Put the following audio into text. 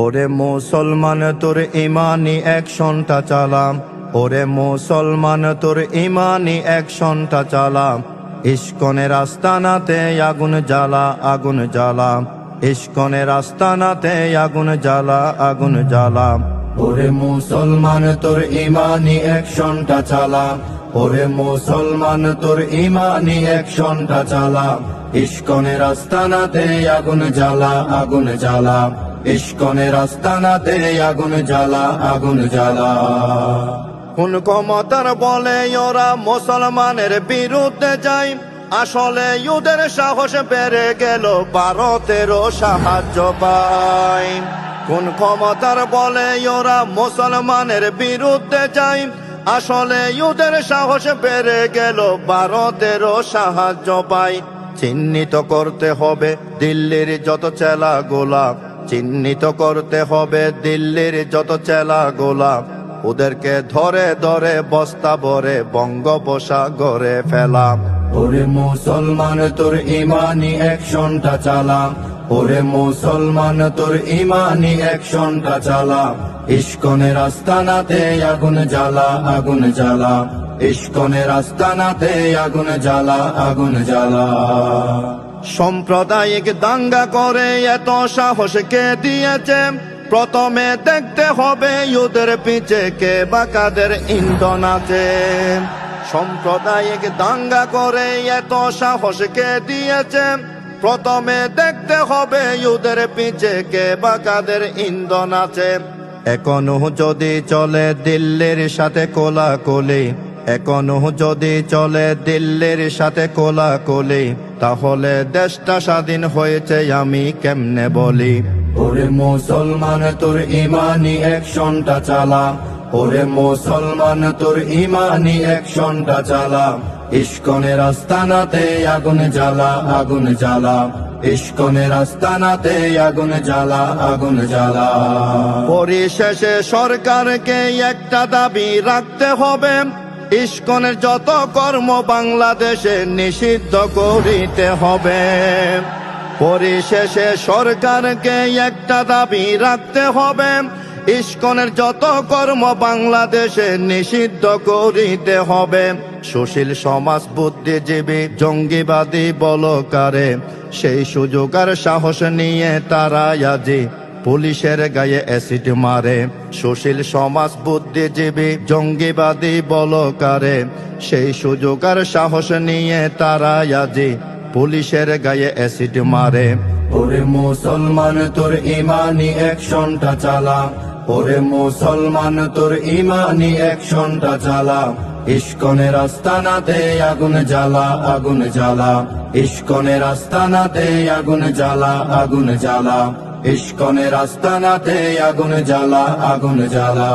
ওরে মুসলমান তোর ইমানি অ্যাকশনটা চালাম, ওরে মুসলমান তোর ইমানি অ্যাকশনটা চালাম। ইস্কনের আস্তানাতে আগুন জ্বালা, আগুন জ্বালা। ইস্কনের আস্তানাতে আগুন জ্বালা, আগুন জ্বালা। ওরে মুসলমান তোর ইমানি অ্যাকশনটা চালা, ওরে মুসলমান তোর ইমানি অ্যাকশনটা চালা। ইস্কনের আস্তানাতে আগুন জ্বালা, আগুন জ্বালা। ইস্কনের আস্তানাতে আগুন জ্বালা, আগুন জ্বালা। কোন ক্ষমতার বলে ওরা মুসলমানের বিরুদ্ধে যায়, আসলে ওদের সাহস বেড়ে গেল, ভারতেরও সাহায্য পায়। কোন ক্ষমতার বলে ওরা মুসলমানের বিরুদ্ধে যায়, আসলে ওদের সাহস বেড়ে গেল, ভারতেরও সাহায্য পায়। চিহ্নিত করতে হবে দিল্লির যত চেলা গোলাপ, চিহ্নিত করতে হবে দিল্লির যত চেলা গোলাপ। ওদেরকে ধরে ধরে বস্তা ভরে বঙ্গোপসাগরে ফেলাম। ওরে মুসলমান তোর ইমানি অ্যাকশনটা চালা, ওরে মুসলমান তোর ইমানি অ্যাকশনটা চালা। ইস্কনের আস্তানাতে আগুন জ্বালা, আগুন জ্বালা। ইস্কনের আস্তানাতে আগুন জ্বালা, আগুন জ্বালা। সাম্প্রদায়িক দাঙ্গা করে এত সাহস কে দিয়েছে? প্রথমে দেখতে হবে ওদের পিছে কে বা কাদের ইন্ধন আছে। সাম্প্রদায়িক দাঙ্গা করে এত সাহস কে দিয়েছে? প্রথমে দেখতে হবে ওদের পিছে কে বা কাদের ইন্ধন আছে। এখনো যদি চলে দিল্লির সাথে কোলাকুলি, এখনো যদি চলে দিল্লির সাথে কোলাকুলি, তাহলে দেশটা স্বাধীন হয়েছে আমি কেমনে বলি। ওরে মুসলমান তোর ইমানি অ্যাকশনটা চালা, ওরে মুসলমান তোর ইমানি অ্যাকশনটা চালা। ইস্কনের আস্তানাতে আগুন জ্বালা, আগুন জ্বালা। ইস্কনের আস্তানাতে আগুন জ্বালা, আগুন জ্বালা। পরিশেষে সরকারকে একটা দাবি রাখতে হবে, ইস্কনের যত কর্ম বাংলাদেশে নিষিদ্ধ করিতে হবে। পরিশেষে সরকারকে একটা দাবি রাখতে হবে, ইস্কনের যত কর্ম বাংলাদেশে নিষিদ্ধ করিতে হবে। সুশীল সমাজ বুদ্ধিজীবী জঙ্গিবাদী বলকারে সেই সুযোগ আর সাহস নিয়ে তারা আজি পুলিশের গায়ে অ্যাসিড মারে। সুশীল সমাজ বুদ্ধিজীবী জঙ্গিবাদী বলকারে সেই সুযোগ আর সাহস নিয়ে তারা আজি পুলিশের গায়ে অ্যাসিড মারে। ওরে মুসলমান তোর ইমানি অ্যাকশনটা চালা, ওরে মুসলমান তোর ইমানি অ্যাকশনটা চালা। ইস্কনের আস্তানাতে আগুন জ্বালা, আগুন জ্বালা। ইস্কনের আস্তানাতে আগুন জ্বালা, আগুন জ্বালা। ইস্কনের আস্তানাতে আগুন জ্বালা, আগুন জ্বালা।